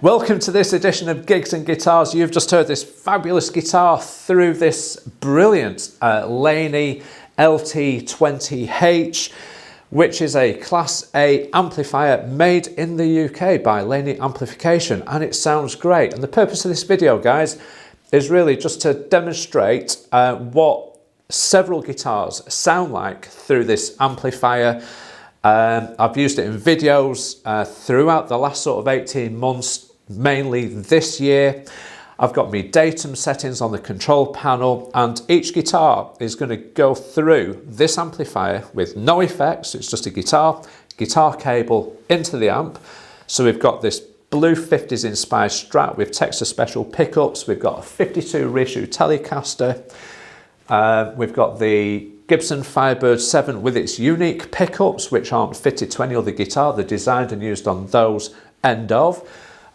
Welcome to this edition of Gigs and Guitars. You've just heard this fabulous guitar through this brilliant Laney L20H, which is a Class A amplifier made in the UK by Laney Amplification, and it sounds great. And the purpose of this video, guys, is really just to demonstrate what several guitars sound like through this amplifier. I've used it in videos throughout the last sort of 18 months, mainly this year. I've got my datum settings on the control panel, and each guitar is going to go through this amplifier with no effects. It's just a guitar cable into the amp. So we've got this blue 50s inspired Strat with Texas Special pickups. We've got a 52 reissue Telecaster. We've got the Gibson Firebird VII with its unique pickups, which aren't fitted to any other guitar. They're designed and used on those end of.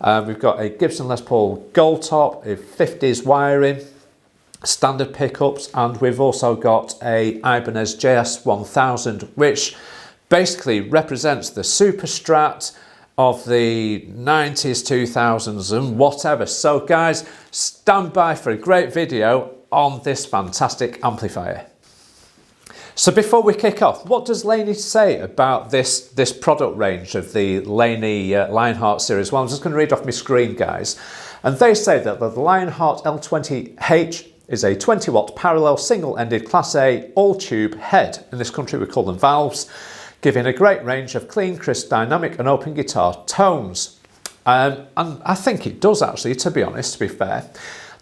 We've got a Gibson LesPaul Gold Top, a 50s wiring, standard pickups, and we've also got a Ibanez JS1000, which basically represents the super Strat of the 90s, 2000s and whatever. So guys, stand by for a great video on this fantastic amplifier. So before we kick off, what does Laney say about this product range of the Laney Lionheart series? Well, I'm just going to read off my screen, guys. And they say that the Lionheart L20H is a 20-watt parallel single-ended Class A all-tube head. In this country we call them valves, giving a great range of clean, crisp, dynamic and open guitar tones. And I think it does actually, to be honest, to be fair.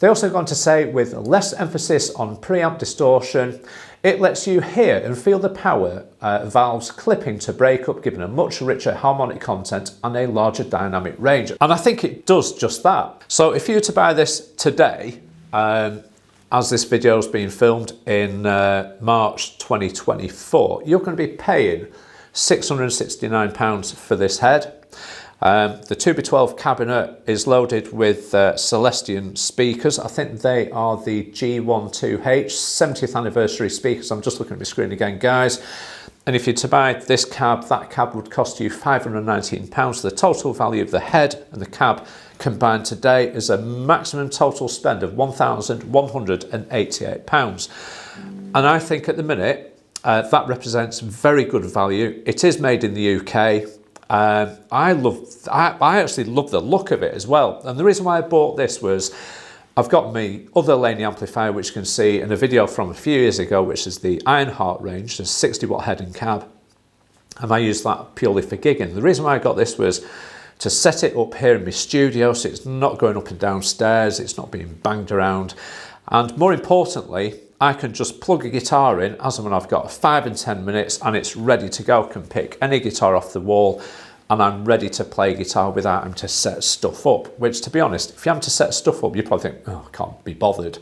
They also go on to say, with less emphasis on preamp distortion, it lets you hear and feel the power valves clipping to break up, giving a much richer harmonic content and a larger dynamic range. And I think it does just that. So if you were to buy this today, as this video is being filmed in March 2024, you're going to be paying £669 for this head. The 2x12 cabinet is loaded with Celestion speakers. I think they are the G12H 70th anniversary speakers. I'm just looking at my screen again, guys. And if you're to buy this cab, that cab would cost you £519. The total value of the head and the cab combined today is a maximum total spend of £1,188. And I think at the minute, that represents very good value. It is made in the UK. I actually love the look of it as well. And the reason why I bought this was I've got my other Laney amplifier, which you can see in a video from a few years ago, which is the Ironheart range, the 60-watt head and cab. And I use that purely for gigging. The reason why I got this was to set it up here in my studio, so it's not going up and down stairs, it's not being banged around. And more importantly, I can just plug a guitar in as and when I've got 5 and 10 minutes and it's ready to go. I can pick any guitar off the wall and I'm ready to play guitar without having to set stuff up. Which, to be honest, if you have to set stuff up, you probably think, oh, I can't be bothered.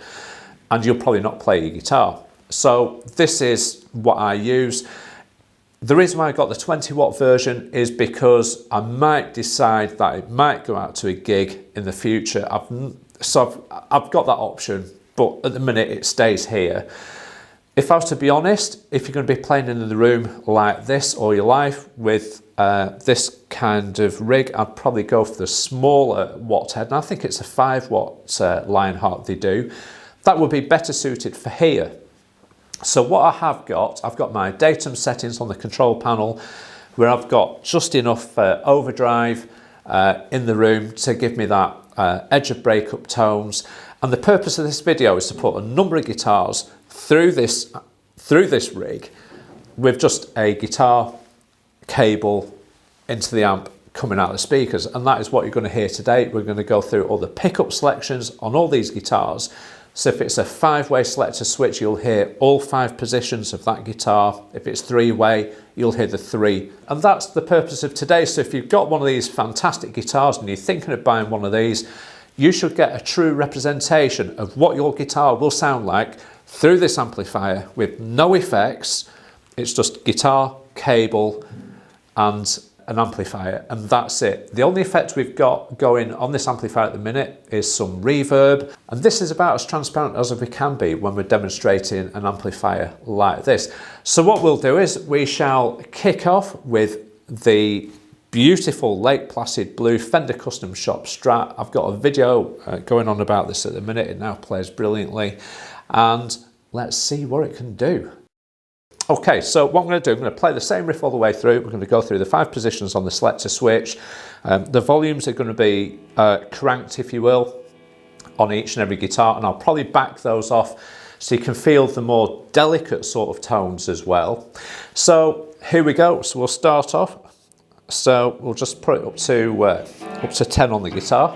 And you'll probably not play your guitar. So this is what I use. The reason why I got the 20-watt version is because I might decide that it might go out to a gig in the future. I've got that option. But at the minute it stays here. If I was to be honest, if you're going to be playing in the room like this all your life with this kind of rig, I'd probably go for the smaller watt head. And I think it's a 5-watt Lionheart they do. That would be better suited for here. So what I have got, I've got my datum settings on the control panel where I've got just enough overdrive in the room to give me that edge of breakup tones. And the purpose of this video is to put a number of guitars through this rig with just a guitar cable into the amp coming out of the speakers. And that is what you're going to hear today. We're going to go through all the pickup selections on all these guitars. So if it's a 5-way selector switch, you'll hear all 5 positions of that guitar. If it's 3-way, you'll hear the 3. And that's the purpose of today. So if you've got one of these fantastic guitars and you're thinking of buying one of these, you should get a true representation of what your guitar will sound like through this amplifier with no effects. It's just guitar, cable and an amplifier, and that's it. The only effect we've got going on this amplifier at the minute is some reverb, and this is about as transparent as we can be when we're demonstrating an amplifier like this. So what we'll do is we shall kick off with the beautiful Lake Placid blue Fender Custom Shop Strat. I've got a video going on about this at the minute. It now plays brilliantly, and let's see what it can do. Okay, so what I'm going to do, I'm going to play the same riff all the way through. We're going to go through the 5 positions on the selector switch. The volumes are going to be cranked, if you will, on each and every guitar, and I'll probably back those off so you can feel the more delicate sort of tones as well. So here we go. So we'll start off. So we'll just put it up to 10 on the guitar.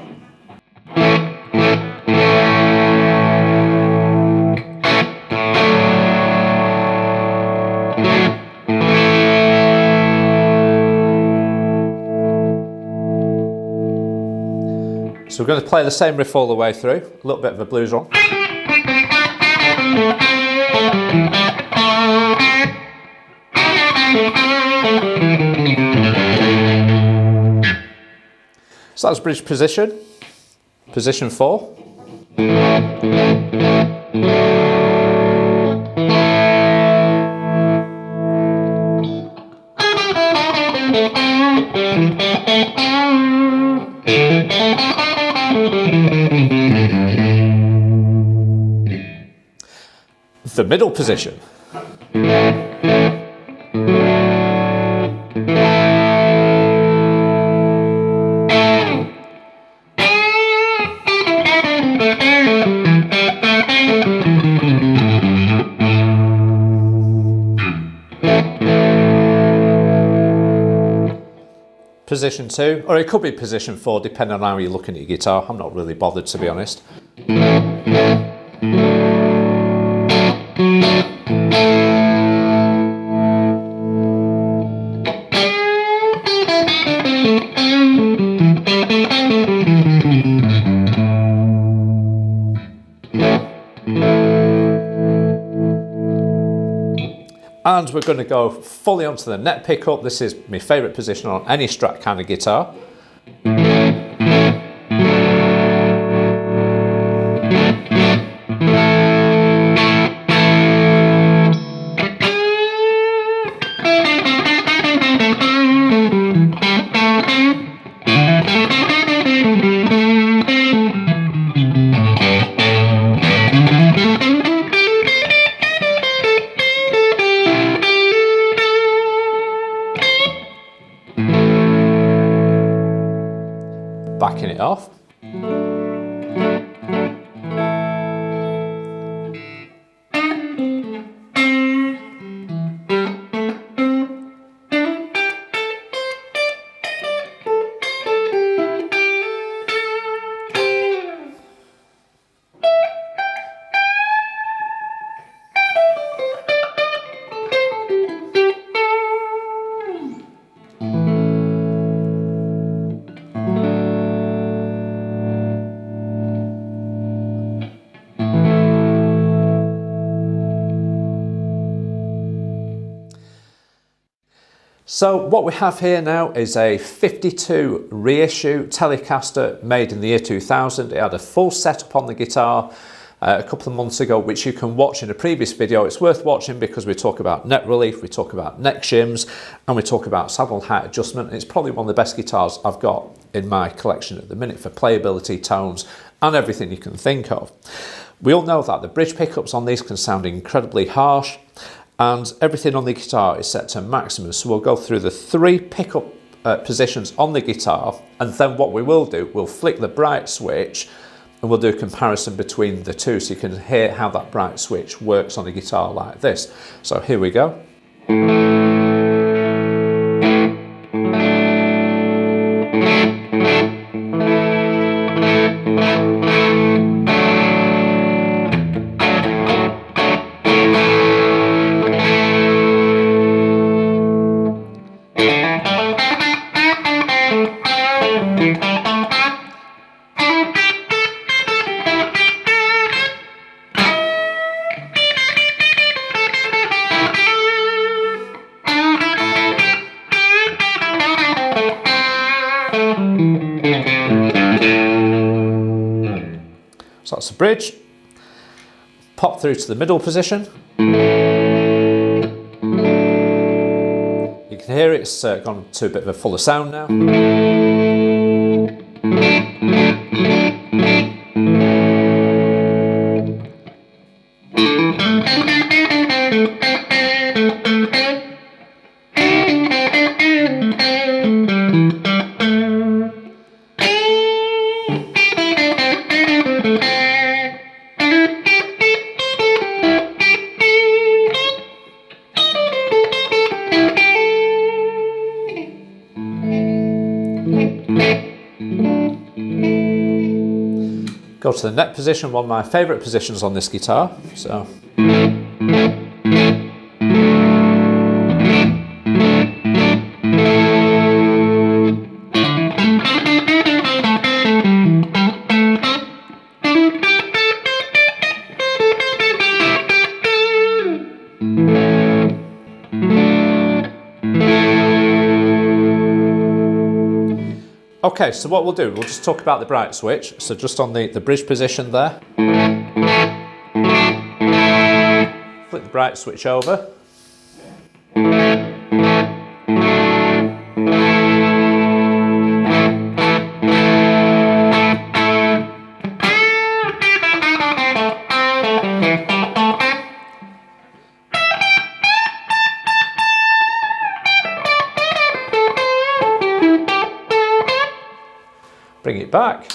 So we're going to play the same riff all the way through, a little bit of a blues run. So that's bridge position, position 4. The middle position. Position 2, or it could be position 4 depending on how you're looking at your guitar. I'm not really bothered, to be honest. And we're going to go fully onto the neck pickup. This is my favourite position on any Strat kind of guitar. Backing it off. So what we have here now is a 52 reissue Telecaster made in the year 2000. It had a full setup on the guitar a couple of months ago, which you can watch in a previous video. It's worth watching because we talk about neck relief, we talk about neck shims, and we talk about saddle height adjustment. It's probably one of the best guitars I've got in my collection at the minute for playability, tones, and everything you can think of. We all know that the bridge pickups on these can sound incredibly harsh, and everything on the guitar is set to maximum. So we'll go through the 3 pickup positions on the guitar, and then what we will do, we'll flick the bright switch and we'll do a comparison between the two so you can hear how that bright switch works on a guitar like this. So here we go. So that's the bridge. Pop through to the middle position. You can hear it's gone to a bit of a fuller sound now. Go to the neck position, one of my favourite positions on this guitar. So. Okay, so what we'll do, we'll just talk about the bright switch. So just on the bridge position there. Flip the bright switch over. Bring it back.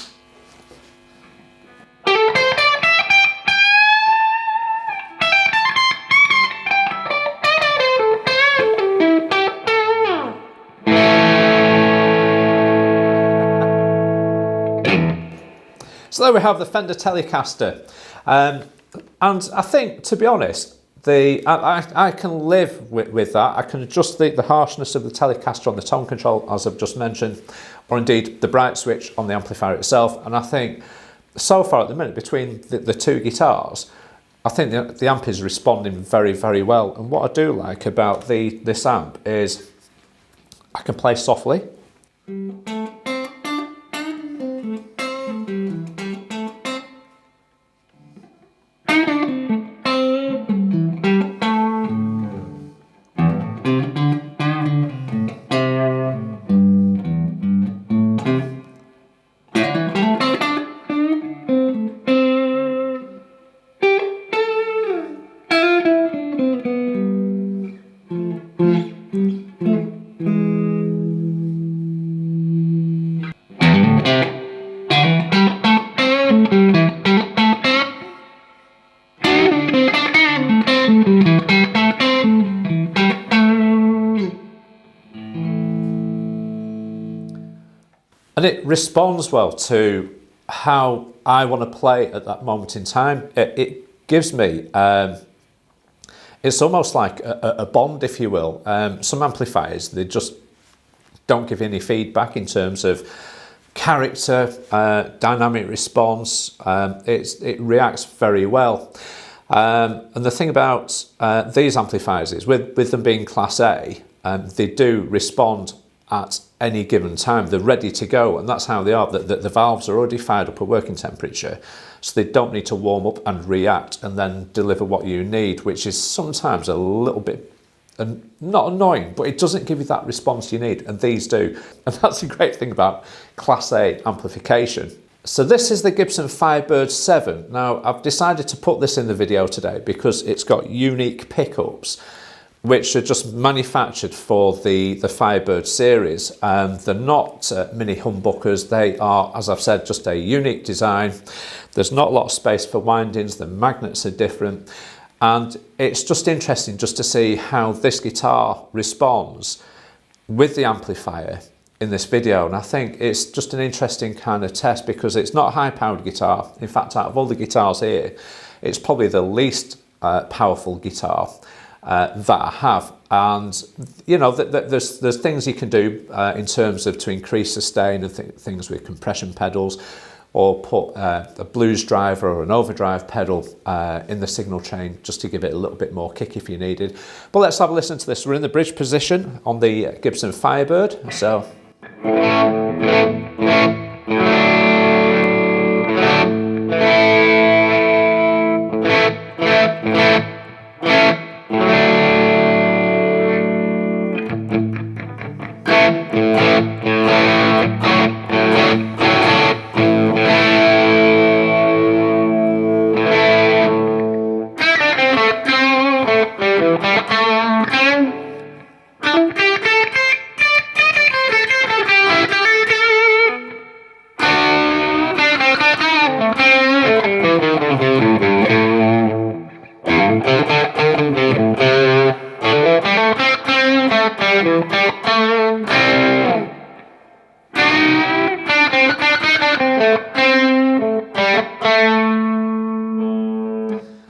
So there we have the Fender Telecaster. And I think, to be honest, I can live with that. I can adjust the harshness of the Telecaster on the tone control, as I've just mentioned, or indeed the bright switch on the amplifier itself. And I think so far at the minute, between the two guitars, I think the amp is responding very, very well. And what I do like about this amp is I can play softly. And it responds well to how I want to play at that moment in time. It gives me, it's almost like a bond, if you will. Some amplifiers, they just don't give any feedback in terms of character, dynamic response. It reacts very well. And the thing about these amplifiers is, with them being Class A, they do respond at any given time. They're ready to go, and that's how they are. The valves are already fired up at working temperature, so they don't need to warm up and react and then deliver what you need, which is sometimes a little bit, not annoying, but it doesn't give you that response you need, and these do. And that's the great thing about Class A amplification. So this is the Gibson Firebird VII. Now, I've decided to put this in the video today because it's got unique pickups which are just manufactured for the Firebird series. They're not mini humbuckers. They are, as I've said, just a unique design. There's not a lot of space for windings. The magnets are different. And it's just interesting just to see how this guitar responds with the amplifier in this video. And I think it's just an interesting kind of test because it's not a high-powered guitar. In fact, out of all the guitars here, it's probably the least powerful guitar that I have. And you know, there's things you can do in terms of to increase sustain and things with compression pedals, or put a blues driver or an overdrive pedal in the signal chain just to give it a little bit more kick if you needed. But let's have a listen to this. We're in the bridge position on the Gibson Firebird. So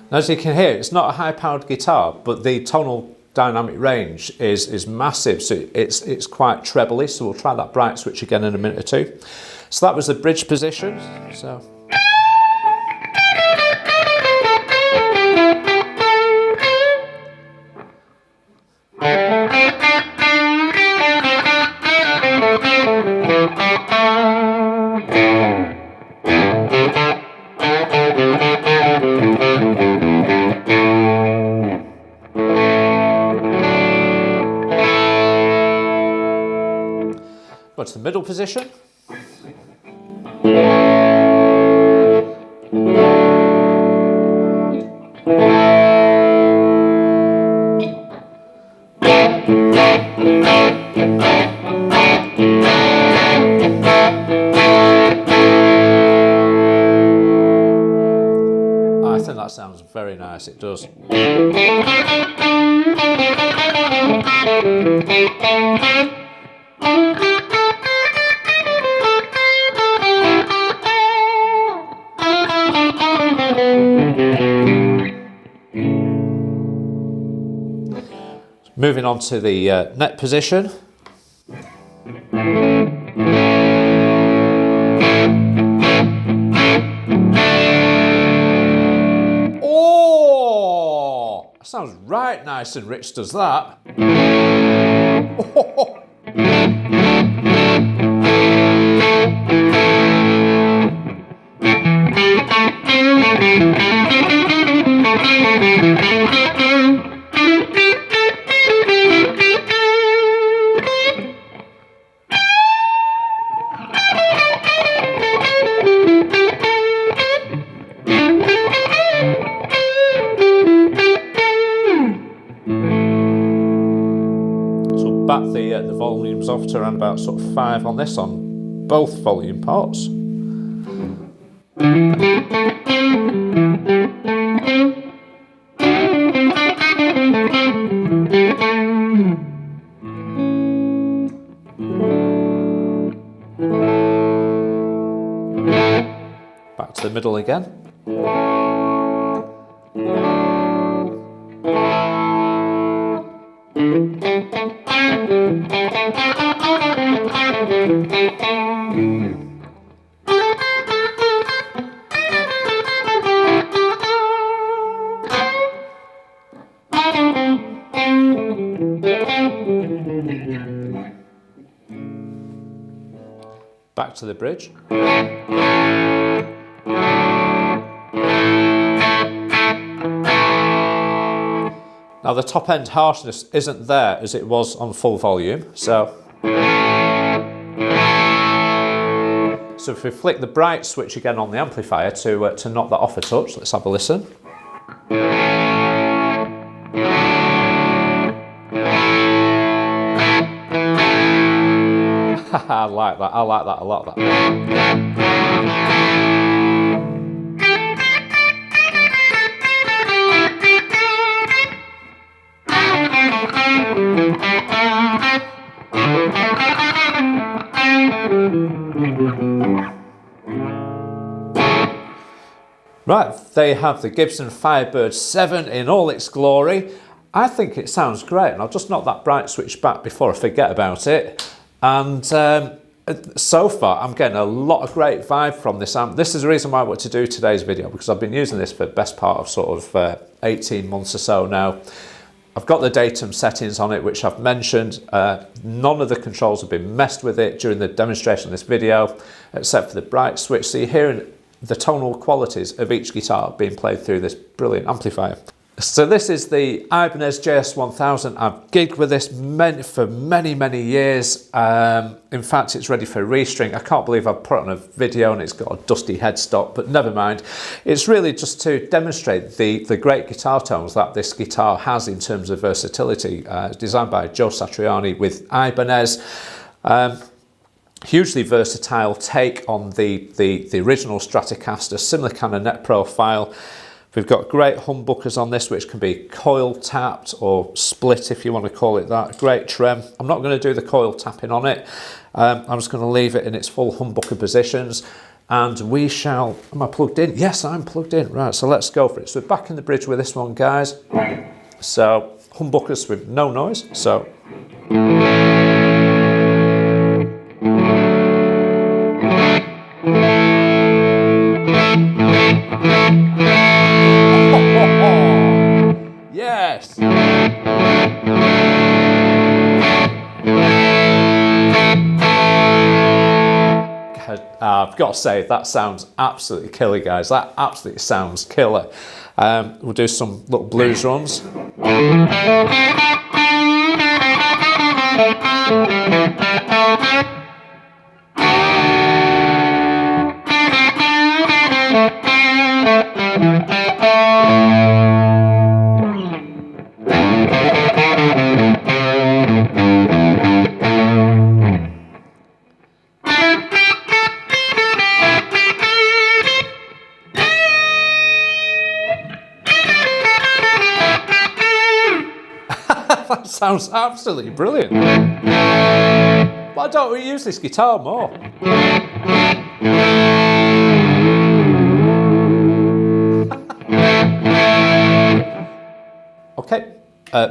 As you can hear, it's not a high-powered guitar, but the tonal dynamic range is massive, so it's quite trebly. So we'll try that bright switch again in a minute or two. So that was the bridge position. So. Go to the middle position. I think that sounds very nice, it does. Moving on to the neck position. Oh, that sounds right nice and rich, does that? Oh. Back the volumes off to around about sort of 5 on this on both volume ports. Back to the middle again. Back to the bridge. Now the top end harshness isn't there as it was on full volume, so if we flick the bright switch again on the amplifier to knock that off a touch, let's have a listen. I like that a lot. Right, there you have the Gibson Firebird VII in all its glory. I think it sounds great, and I'll just knock that bright switch back before I forget about it. And so far, I'm getting a lot of great vibe from this amp. This is the reason why I want to do today's video, because I've been using this for the best part of sort of 18 months or so now. I've got the datum settings on it, which I've mentioned. None of the controls have been messed with it during the demonstration of this video, except for the bright switch. So you're hearing the tonal qualities of each guitar being played through this brilliant amplifier. So this is the Ibanez JS1000. I've gigged with this for many years. In fact, it's ready for restring. I can't believe I've put it on a video and it's got a dusty headstock, but never mind. It's really just to demonstrate the great guitar tones that this guitar has in terms of versatility. Designed by Joe Satriani with Ibanez. Hugely versatile take on the original Stratocaster, similar kind of neck profile. We've got great humbuckers on this, which can be coil tapped or split, if you want to call it that. Great trem. I'm not going to do the coil tapping on it. I'm just going to leave it in its full humbucker positions. and we shall, am I plugged in? Yes, I'm plugged in. Right, so let's go for it. So we're back in the bridge with this one, guys. So humbuckers with no noise, so. Yes! I've got to say, that sounds absolutely killer, guys. That absolutely sounds killer. We'll do some little blues runs. That sounds absolutely brilliant. Why don't we use this guitar more? Okay,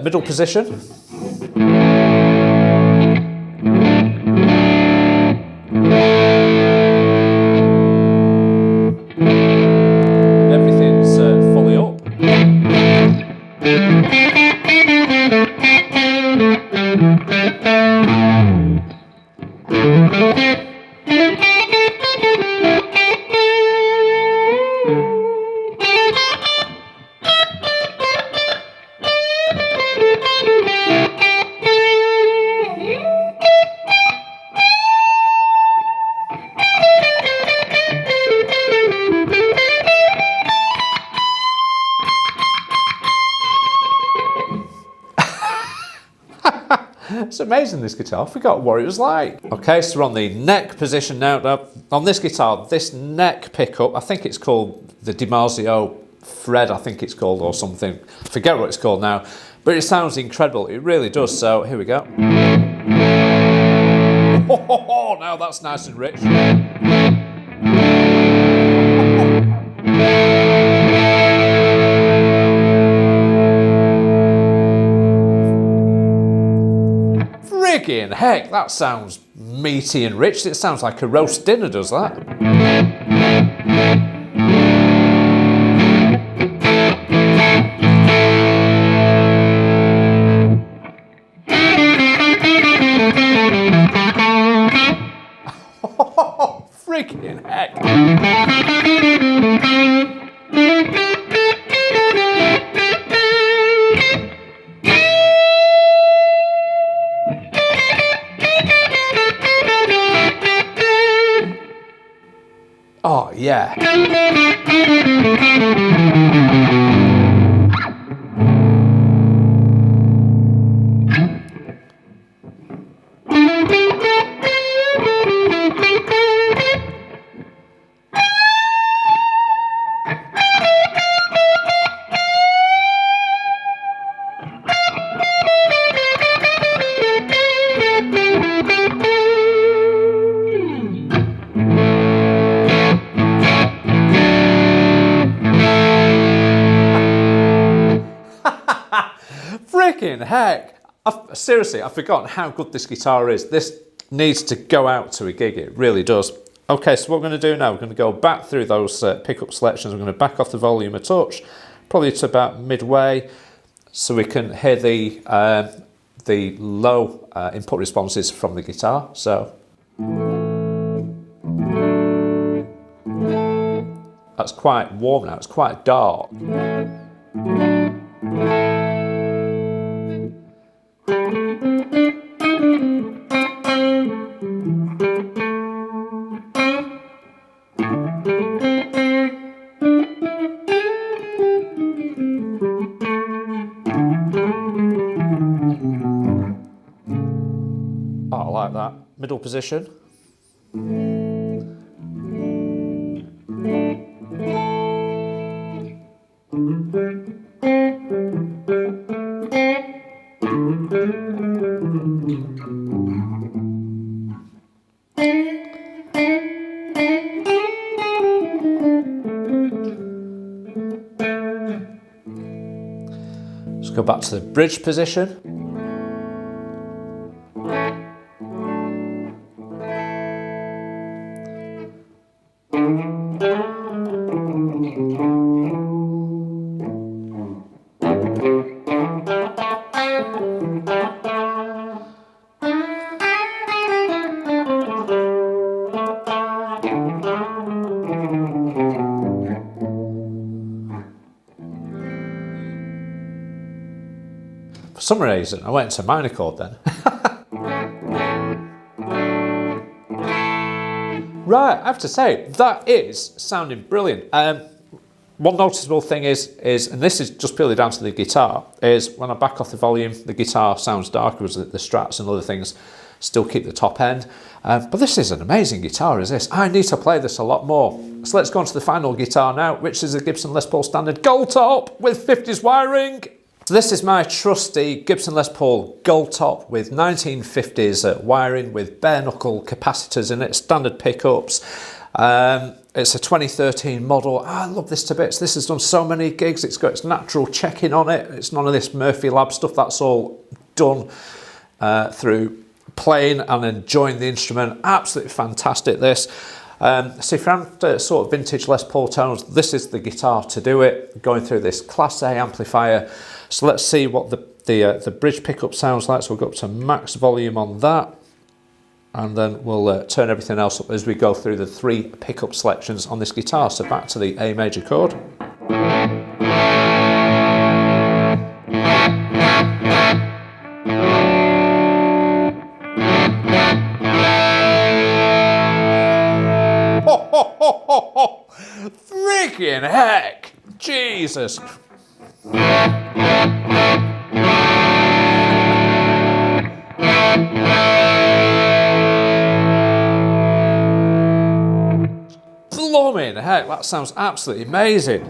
middle position. Everything's fully up. It's amazing, this guitar. I forgot what it was like. Okay, so we're on the neck position now. On this guitar, this neck pickup, I think it's called the DiMarzio Fred, I think it's called, or something. I forget what it's called now, but it sounds incredible. It really does. So here we go. Oh, now that's nice and rich. Friggin' heck, that sounds meaty and rich. It sounds like a roast dinner, does that? Friggin' heck. Oh, yeah. Freaking heck! Seriously, I've forgotten how good this guitar is. This needs to go out to a gig, it really does. Okay, so what we're going to do now, we're going to go back through those pickup selections. We're going to back off the volume a touch, probably to about midway, so we can hear the low input responses from the guitar. So that's quite warm now, it's quite dark. Oh, I like that. Middle position. Go back to the bridge position. For some reason, I went into minor chord then. Right, I have to say, that is sounding brilliant. One noticeable thing is, and this is just purely down to the guitar, is when I back off the volume, the guitar sounds darker as the Strats and other things still keep the top end. But this is an amazing guitar, is this? I need to play this a lot more. So let's go on to the final guitar now, which is a Gibson Les Paul Standard Gold Top with 50s wiring. So this is my trusty Gibson Les Paul Gold Top with 1950s wiring with bare knuckle capacitors in it, standard pickups. It's a 2013 model. I love this to bits. This has done so many gigs. It's got its natural checking on it. It's none of this Murphy Lab stuff. That's all done through playing and enjoying the instrument. Absolutely fantastic, this. So if you're after sort of vintage Les Paul tones, this is the guitar to do it. Going through this Class A amplifier. So let's see what the bridge pickup sounds like. So we'll go up to max volume on that. And then we'll turn everything else up as we go through the 3 pickup selections on this guitar. So back to the A major chord. Ho, ho, ho, ho, ho. Freaking heck! Jesus! Blooming heck, that sounds absolutely amazing.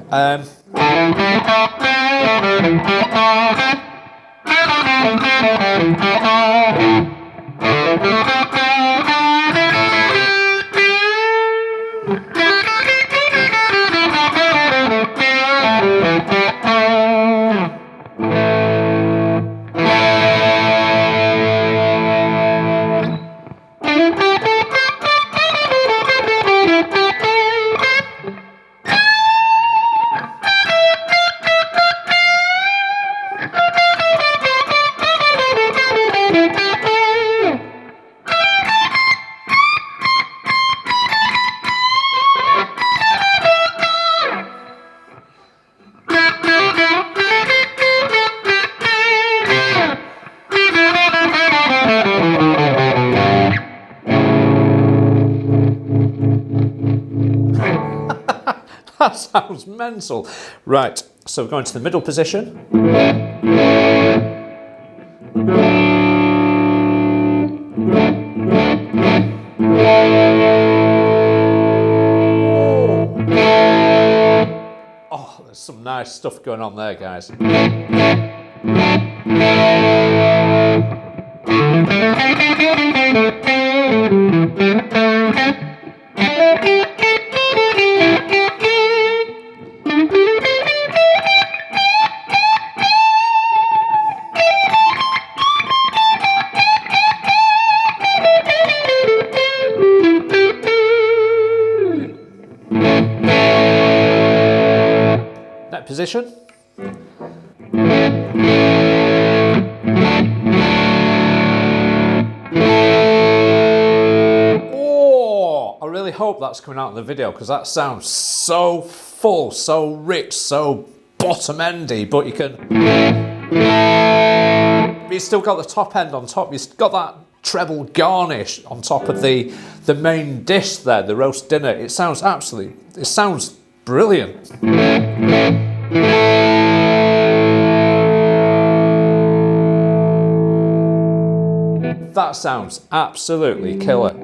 That sounds mental. Right, so we're going to the middle position. Oh, there's some nice stuff going on there, guys. Position. Oh, I really hope that's coming out in the video because that sounds so full, so rich, so bottom-endy, but you still got the top end on top. You've got that treble garnish on top of the main dish there, the roast dinner. It sounds brilliant. That sounds absolutely killer.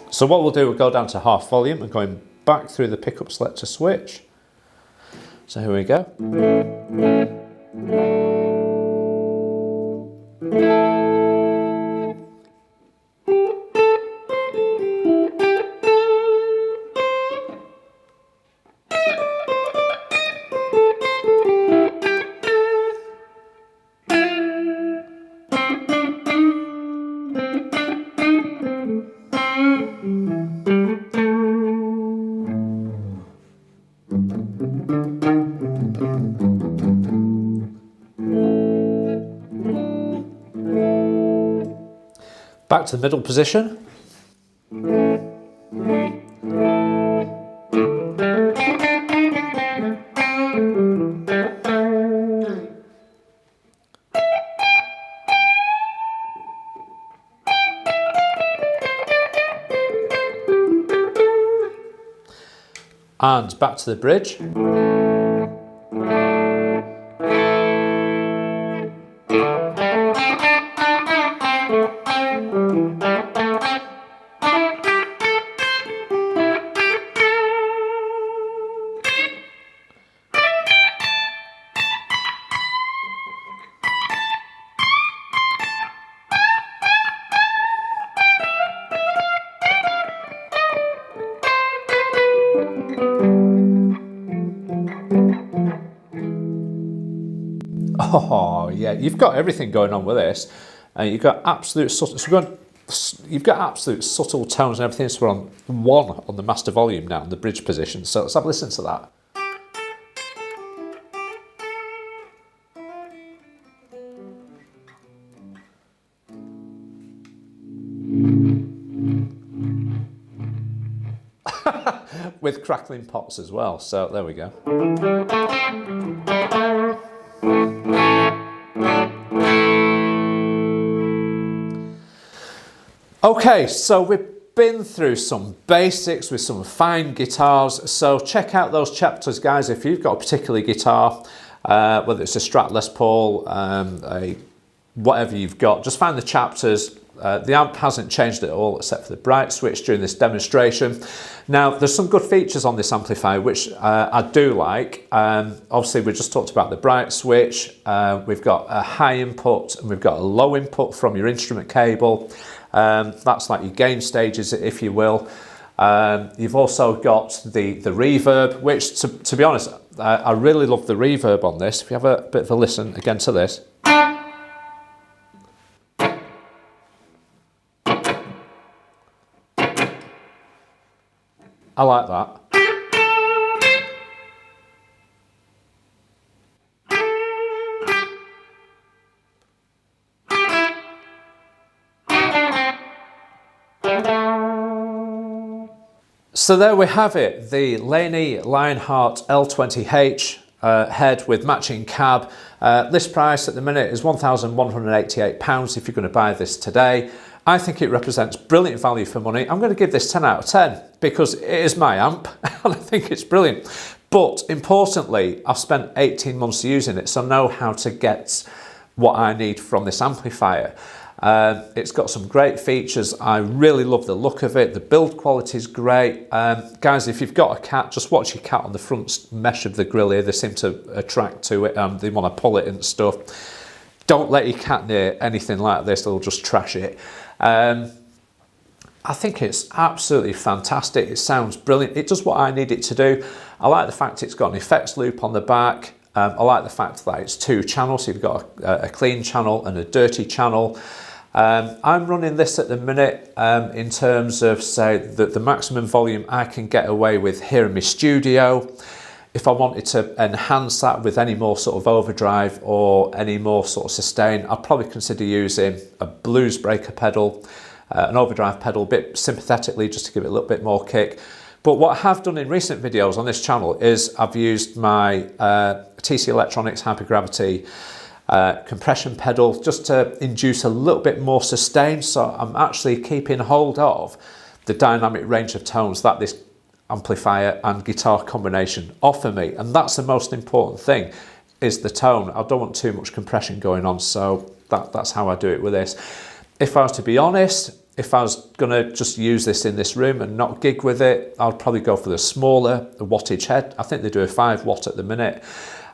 So what we'll do, we'll go down to half volume and going back through the pickup selector switch. So here we go. Back to the middle position. And back to the bridge. Oh yeah, you've got everything going on with this, and you've got absolute subtle. So you've got absolute subtle tones and everything. So we're on 1 on the master volume now in the bridge position. So let's have a listen to that. With crackling pots as well. So there we go. Okay, so we've been through some basics with some fine guitars, so check out those chapters, guys, if you've got a particular guitar, whether it's a Strat Les Paul, whatever you've got, just find the chapters. The amp hasn't changed at all except for the bright switch during this demonstration. Now, there's some good features on this amplifier which I do like. Obviously, we just talked about the bright switch. We've got a high input and we've got a low input from your instrument cable. That's like your gain stages, if you will. You've also got the reverb, which, to be honest, I really love the reverb on this. If you have a bit of a listen again to this. I like that. So there we have it, the Laney Lionheart L20H head with matching cab. List price at the minute is £1,188 if you're going to buy this today. I think it represents brilliant value for money. I'm going to give this 10 out of 10 because it is my amp and I think it's brilliant. But importantly, I've spent 18 months using it, so I know how to get what I need from this amplifier. It's got some great features. I really love the look of it. The build quality is great. Guys, if you've got a cat, just watch your cat on the front mesh of the grill here. They seem to attract to it and they want to pull it and stuff. Don't let your cat near anything like this, they'll just trash it. I think it's absolutely fantastic. It sounds brilliant. It does what I need it to do. I like the fact it's got an effects loop on the back. I like the fact that it's 2 channels. So you've got a clean channel and a dirty channel. I'm running this at the minute in terms of, say, the maximum volume I can get away with here in my studio. If I wanted to enhance that with any more sort of overdrive or any more sort of sustain, I'd probably consider using a blues breaker pedal, an overdrive pedal, a bit sympathetically just to give it a little bit more kick. But what I have done in recent videos on this channel is I've used my TC Electronics Hypergravity compression pedal just to induce a little bit more sustain. So I'm actually keeping hold of the dynamic range of tones that this amplifier and guitar combination offer me, and that's the most important thing, is the tone. I don't want too much compression going on, so that's how I do it with this. If I was to be honest, if I was going to just use this in this room and not gig with it, I'd probably go for the smaller wattage head. I think they do a 5 watt at the minute.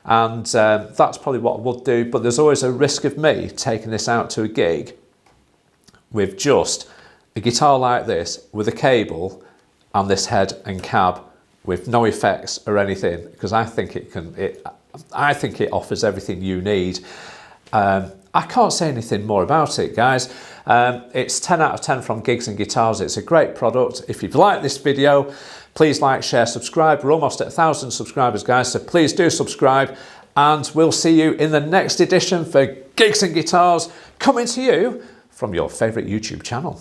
And that's probably what I would do. But there's always a risk of me taking this out to a gig with just a guitar like this with a cable and this head and cab with no effects or anything, because I think I think it offers everything you need. I can't say anything more about it, guys. It's 10 out of 10 from Gigs and Guitars. It's a great product. If you've liked this video, please like, share, subscribe. We're almost at 1,000 subscribers, guys, so please do subscribe, and we'll see you in the next edition for Gigs and Guitars, coming to you from your favourite YouTube channel.